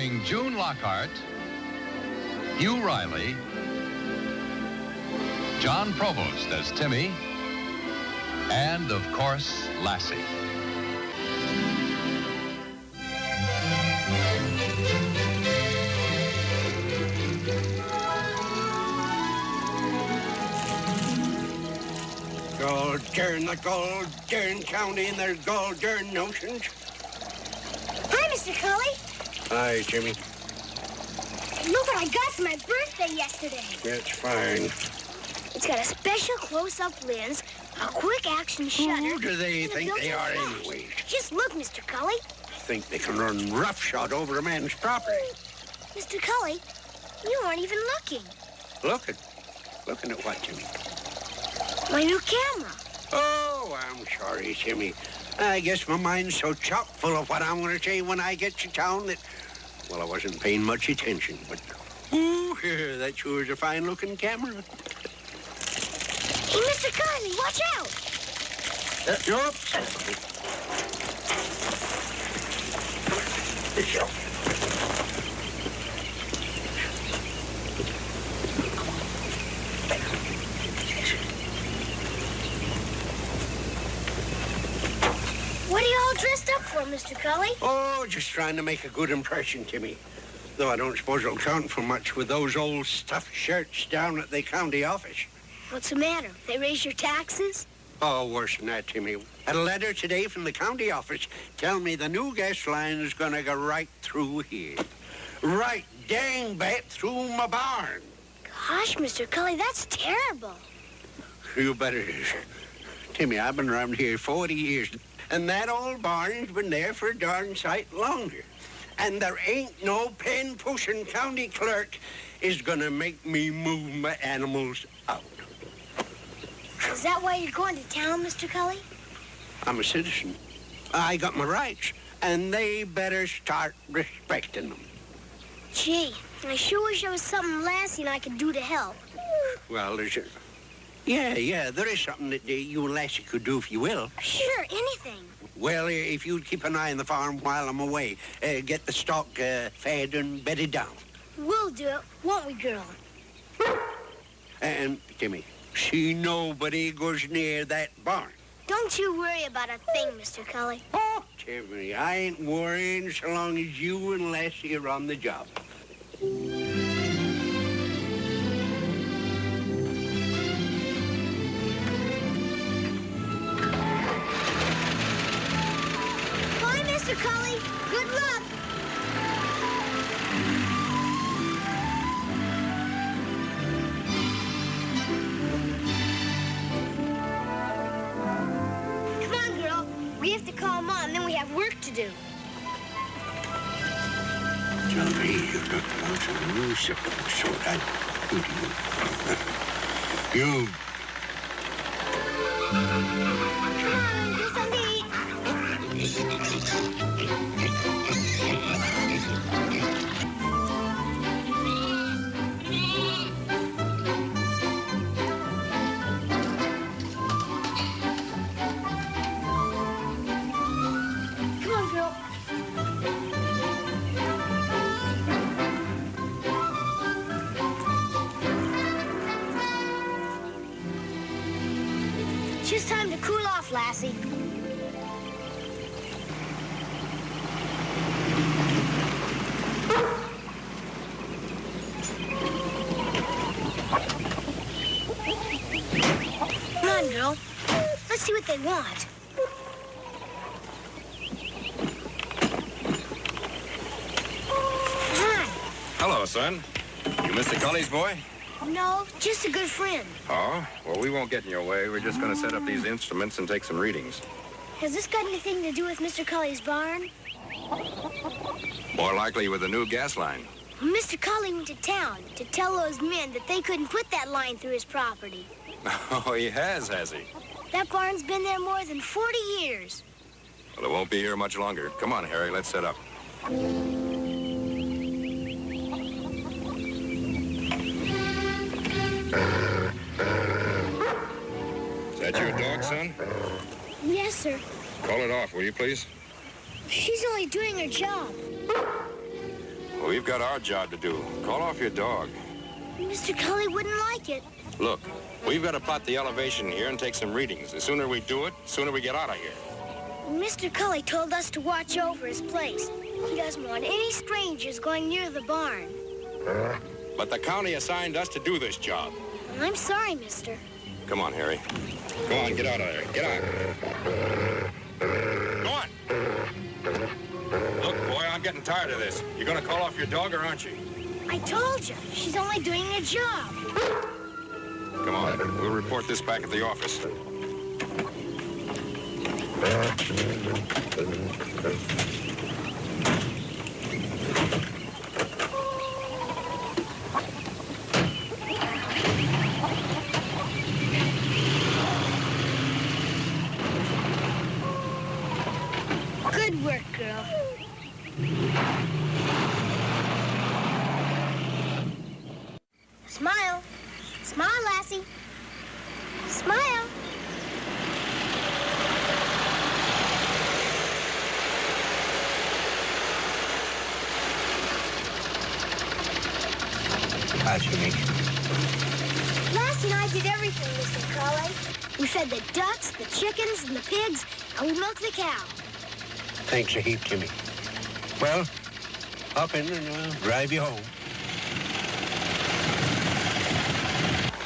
starring June Lockhart, Hugh Riley, John Provost as Timmy, and, of course, Lassie. God darn the gold darn county and their gold darn notions. Hi, Mr. Cully. Hi, Jimmy. Look what I got for my birthday yesterday. That's fine. It's got a special close-up lens, a quick-action shutter. Who do they and a think they built-in are flash. anyways? Just look, Mr. Cully. Think they can run roughshod over a man's property. Mr. Cully, you weren't even looking. Looking at what, Jimmy? My new camera. Oh, I'm sorry, Jimmy. I guess my mind's so chock full of what I'm going to say when I get to town that, well, I wasn't paying much attention. But, ooh, that sure is a fine-looking camera. Hey, Mr. Cully, watch out. Oops. What are you all dressed up for, Mr. Cully? Oh, just trying to make a good impression, Timmy. Though I don't suppose it'll count for much with those old stuffed shirts down at the county office. What's the matter? They raise your taxes? Oh, worse than that, Timmy. Had a letter today from the county office telling me the new gas line is going to go right through here. Right dang back through my barn. Gosh, Mr. Cully, that's terrible. You bet it is. Timmy, I've been around here 40 years, and that old barn's been there for a darn sight longer. And there ain't no pen-pushing county clerk is going to make me move my animals out. Is that why you're going to town, Mr. Cully? I'm a citizen. I got my rights, and they better start respecting them. Gee, I sure wish there was something Lassie and I could do to help. Well, there's a... Yeah, there is something that you and Lassie could do if you will. Sure, anything. Well, if you'd keep an eye on the farm while I'm away, get the stock fed and bedded down. We'll do it, won't we, girl? And, Timmy, see nobody goes near that barn. Don't you worry about a thing, Mr. Cully. Oh, Timmy, I ain't worrying so long as you and Lassie are on the job. Bye, Mr. Cully. Good luck. Come on, girl. We have to call Mom, then we have work to do. You. Come on, get something to eat. Come on, girl. Just time to cool off, Lassie. Come on, girl. Let's see what they want. Hi. Hello, son. You Mr. Cully's boy? No, just a good friend. Oh? Well, we won't get in your way. We're just going to set up these instruments and take some readings. Has this got anything to do with Mr. Cully's barn? More likely with the new gas line. Mr. Cully went to town to tell those men that they couldn't put that line through his property. Oh, he has he? That barn's been there more than 40 years. Well, it won't be here much longer. Come on, Harry, let's set up. Is that your dog, son? Yes, sir. Call it off, will you, please? She's only doing her job. Well, we've got our job to do. Call off your dog. Mr. Cully wouldn't like it. Look, we've got to plot the elevation here and take some readings. The sooner we do it, the sooner we get out of here. Mr. Cully told us to watch over his place. He doesn't want any strangers going near the barn. But the county assigned us to do this job. I'm sorry, mister. Come on, Harry. Go on, get out of there. Get out. Go on. Look, boy, I'm getting tired of this. You gonna call off your dog or aren't you? I told you, she's only doing a job. Come on, we'll report this back at the office. Good work, girl. Smile. Smile, Lassie. Smile. How's you, Nick? Lassie and I did everything, Mr. Cully. We fed the ducks, the chickens, and the pigs, and we milked the cow. Thanks a heap, Timmy. Well, hop in and I'll drive you home.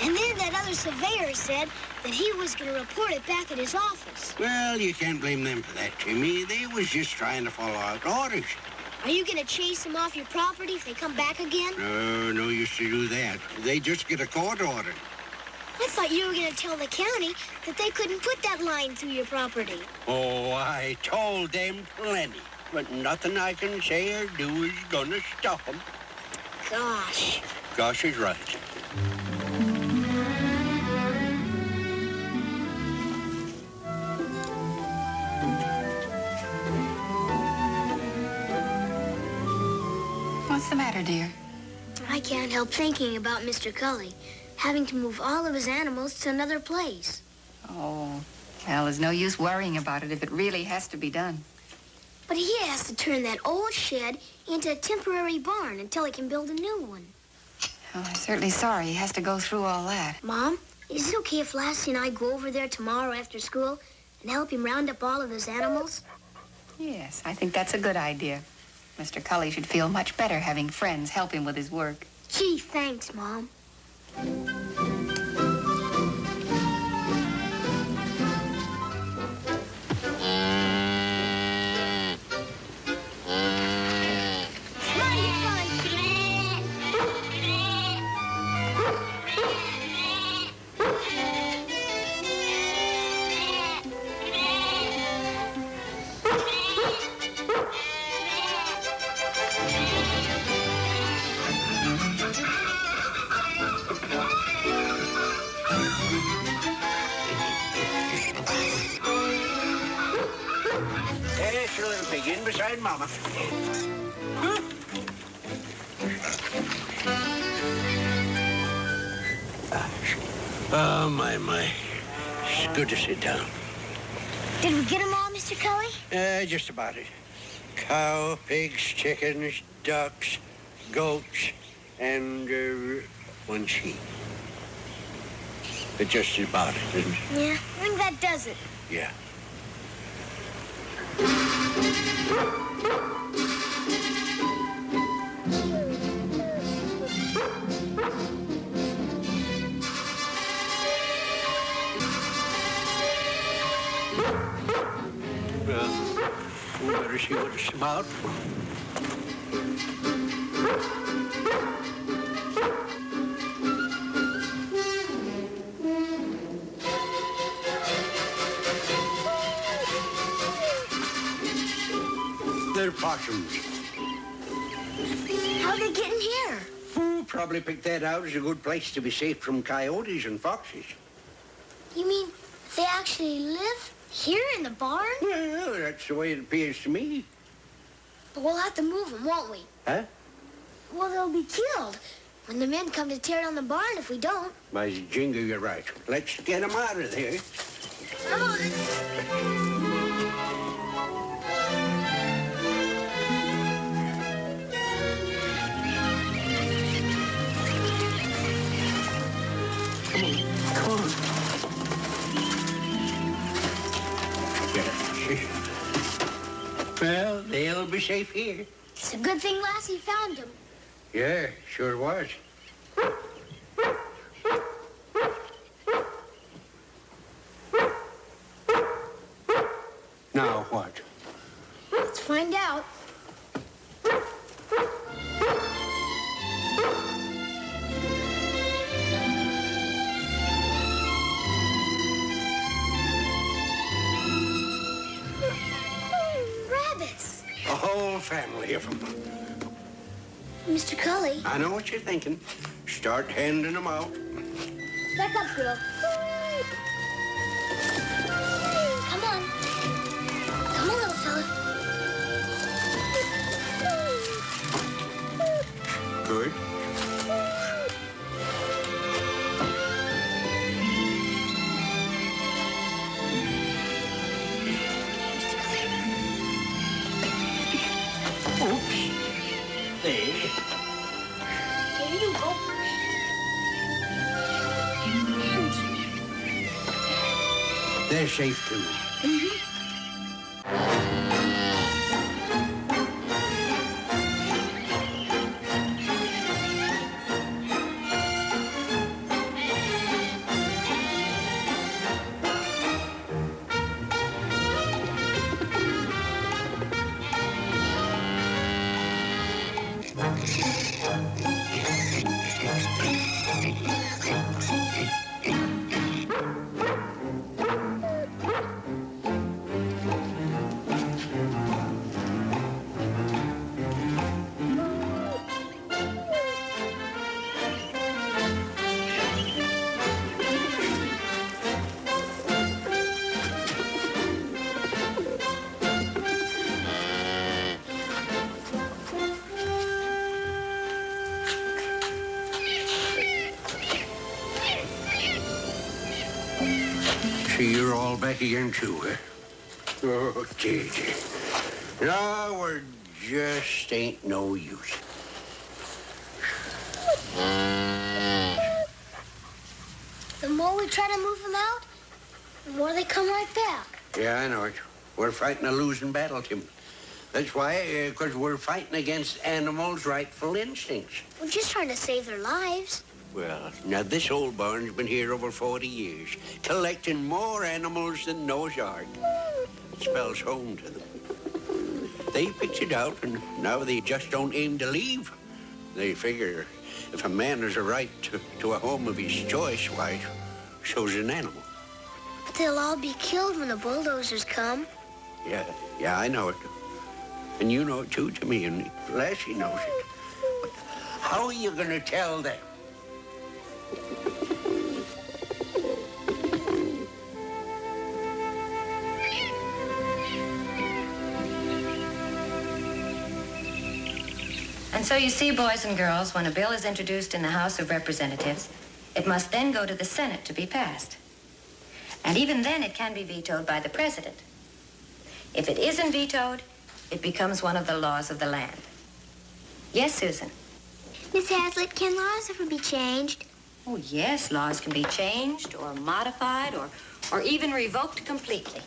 And then that other surveyor said that he was going to report it back at his office. Well, you can't blame them for that, Timmy. They was just trying to follow out orders. Are you going to chase them off your property if they come back again? No use to do that. They just get a court order. I thought you were going to tell the county that they couldn't put that line through your property. Oh, I told them plenty. But nothing I can say or do is gonna stop them. Gosh. Gosh is right. What's the matter, dear? I can't help thinking about Mr. Cully having to move all of his animals to another place. Oh, well, there's no use worrying about it if it really has to be done. But he has to turn that old shed into a temporary barn until he can build a new one. Oh, I'm certainly sorry he has to go through all that. Mom, is it okay if Lassie and I go over there tomorrow after school and help him round up all of his animals? Yes, I think that's a good idea. Mr. Cully should feel much better having friends help him with his work. Gee, thanks, Mom. Yes, your little pig in beside Mama. Oh, my. It's good to sit down. Did we get them all, Mr. Cully? Just about it. Cow, pigs, chickens, ducks, goats, and one sheep. It's just about it, isn't it? Yeah, I think that does it. Yeah. Well, we better see what it's about. They're possums. How'd they get in here? Who probably picked that out as a good place to be safe from coyotes and foxes. You mean they actually live here in the barn? Well, that's the way it appears to me. But we'll have to move them, won't we? Huh? Well, they'll be killed when the men come to tear down the barn if we don't. By jingo, you're right. Let's get them out of there. Come on. Well, they'll be safe here. It's a good thing Lassie found him. Yeah, sure was. Now what? Let's find out. Rabbits. A whole family of them. Mr. Cully. I know what you're thinking. Start handing them out. Back up, girl. Come on. Come on, little fella. Good. Oops. There. Here you go. They're safe too. See, you're all back again too, huh? Oh, gee. No, we're just ain't no use. The more we try to move them out, the more they come right back. Yeah, I know it. We're fighting a losing battle, Tim. That's why, because we're fighting against animals' rightful instincts. We're just trying to save their lives. Well, now this old barn's been here over 40 years, collecting more animals than Noah's Ark. It spells home to them. They picked it out, and now they just don't aim to leave. They figure if a man has a right to a home of his choice, why, so's an animal. But they'll all be killed when the bulldozers come. Yeah, I know it. And you know it too, Timmy, and Lassie knows it. But how are you going to tell them? And so you see, boys and girls, when a bill is introduced in the House of Representatives, it must then go to the Senate to be passed. And even then, it can be vetoed by the president. If it isn't vetoed, it becomes one of the laws of the land. Yes, Susan? Miss Hazlitt, can laws ever be changed? Oh, yes, laws can be changed or modified or even revoked completely.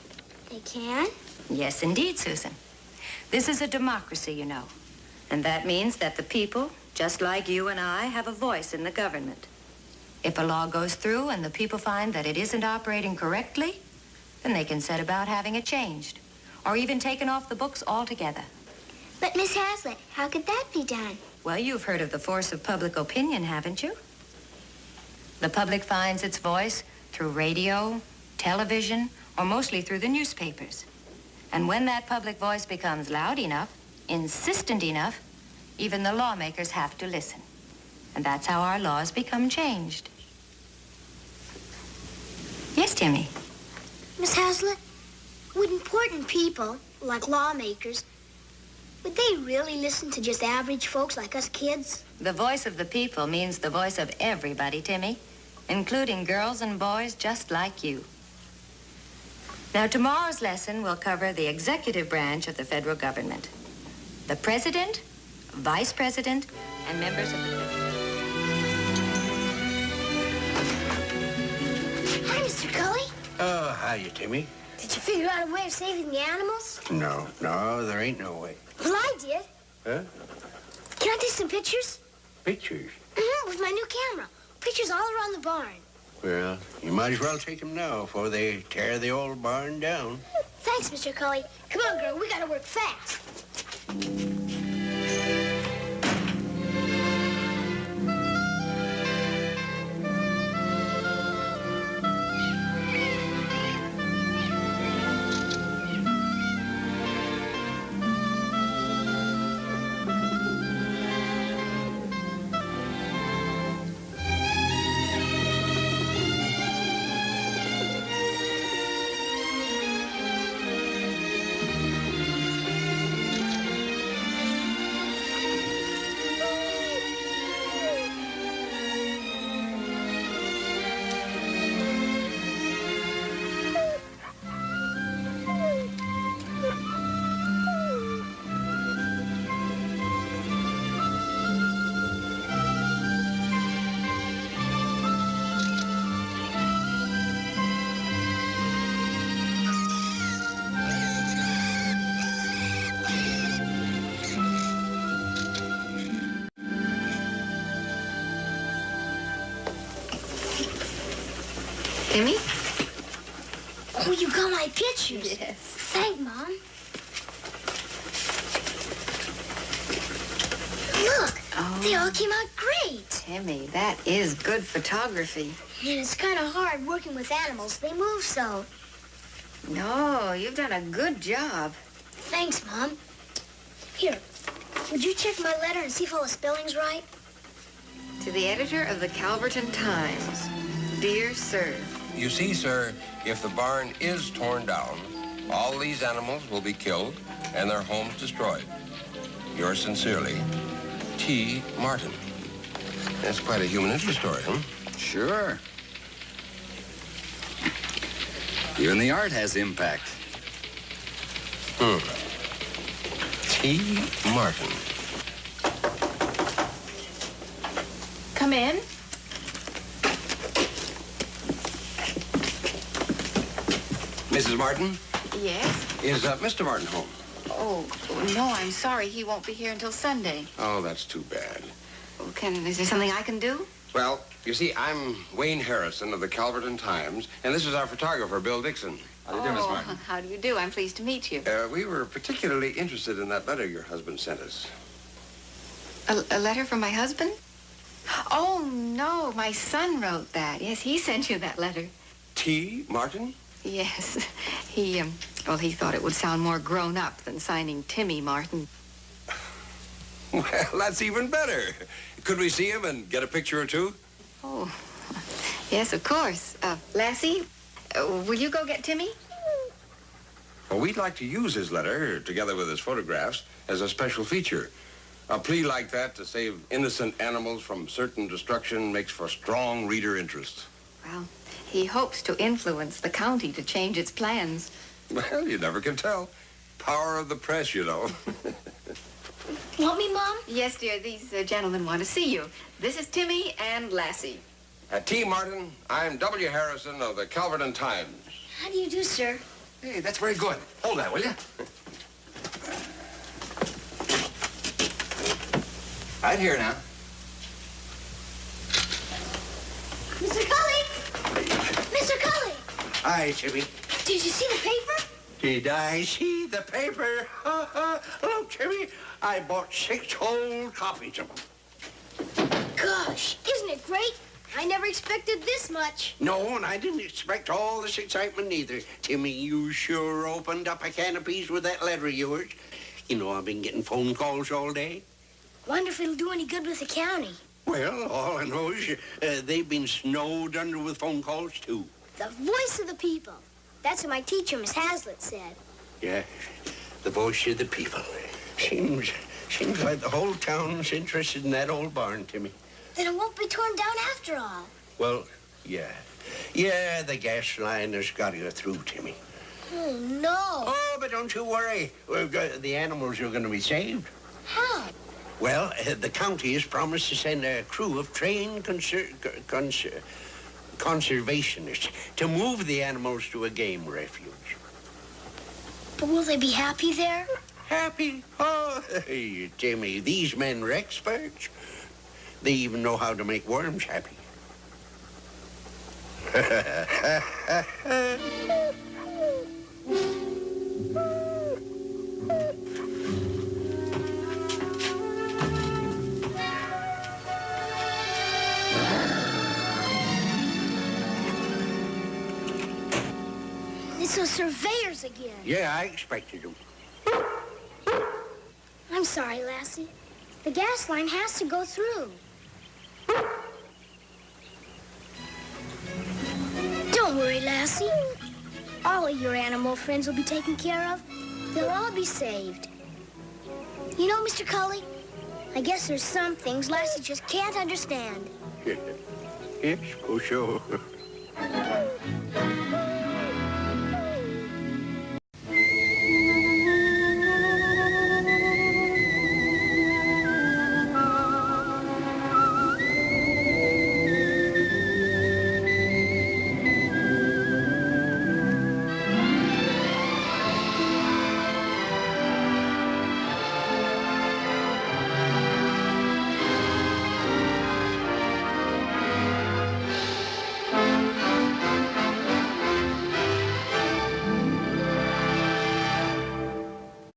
They can? Yes, indeed, Susan. This is a democracy, you know. And that means that the people, just like you and I, have a voice in the government. If a law goes through and the people find that it isn't operating correctly, then they can set about having it changed or even taken off the books altogether. But, Miss Hazlitt, how could that be done? Well, you've heard of the force of public opinion, haven't you? The public finds its voice through radio, television, or mostly through the newspapers. And when that public voice becomes loud enough, insistent enough, even the lawmakers have to listen. And that's how our laws become changed. Yes, Timmy? Miss Hazlitt, would important people, like lawmakers, would they really listen to just average folks like us kids? The voice of the people means the voice of everybody, Timmy, including girls and boys just like you. Now, tomorrow's lesson will cover the executive branch of the federal government. The president, vice president, and members of the... Hi, Mr. Cully. Oh, hiya, Timmy. Did you figure out a way of saving the animals? No, there ain't no way. Well, I did. Huh? Can I take some pictures? Pictures? With my new camera. Pictures all around the barn. Well, you might as well take them now before they tear the old barn down. Thanks, Mr. Cully. Come on, girl. We gotta work fast. Timmy? Oh, you got my pictures. Yes. Thank Mom. Look, they all came out great. Timmy, that is good photography. And it's kind of hard working with animals. They move so. No, you've done a good job. Thanks, Mom. Here, would you check my letter and see if all the spelling's right? To the editor of the Calverton Times. Dear Sir. You see, sir, if the barn is torn down, all these animals will be killed and their homes destroyed. Yours sincerely, T. Martin. That's quite a human interest story, huh? Sure. Even the art has impact. T. Martin. Come in. Mrs. Martin, Yes? is Mr. Martin home? Oh, no, I'm sorry. He won't be here until Sunday. Oh, that's too bad. Is there something I can do? Well, you see, I'm Wayne Harrison of the Calverton Times, and this is our photographer, Bill Dixon. How do you do, Miss Martin? How do you do? I'm pleased to meet you. We were particularly interested in that letter your husband sent us. A letter from my husband? Oh, no, my son wrote that. Yes, he sent you that letter. T. Martin? Yes, he thought it would sound more grown up than signing Timmy Martin. Well, that's even better. Could we see him and get a picture or two? Oh, yes, of course. Lassie, will you go get Timmy? Well, we'd like to use his letter, together with his photographs, as a special feature. A plea like that to save innocent animals from certain destruction makes for strong reader interest. Well, he hopes to influence the county to change its plans. Well, you never can tell. Power of the press, you know. Want me, Mom? Yes, dear, these gentlemen want to see you. This is Timmy and Lassie. T. Martin, I'm W. Harrison of the Calverton Times. How do you do, sir? Hey, that's very good. Hold that, will you? Right here now. Mr. Cully! Mr. Cully! Hi, Timmy. Did you see the paper? Did I see the paper? Look, Timmy, I bought 6 whole copies of them. Gosh, isn't it great? I never expected this much. No, and I didn't expect all this excitement either. Timmy, you sure opened up a can of peas with that letter of yours. You know, I've been getting phone calls all day. Wonder if it'll do any good with the county. Well, all I know is they've been snowed under with phone calls, too. The voice of the people. That's what my teacher, Miss Hazlitt, said. Yeah, the voice of the people. Seems like the whole town's interested in that old barn, Timmy. Then it won't be torn down after all. Well, yeah. Yeah, the gas line has got to go through, Timmy. Oh, no. Oh, but don't you worry. The animals are going to be saved. How? Well, the county has promised to send a crew of trained conservationists to move the animals to a game refuge. But will they be happy there? Happy? Oh, hey, Timmy, these men are experts. They even know how to make worms happy. It's those surveyors again. Yeah, I expected them. I'm sorry, Lassie. The gas line has to go through. Don't worry, Lassie. All of your animal friends will be taken care of. They'll all be saved. You know, Mr. Cully, I guess there's some things Lassie just can't understand. Yes, for sure.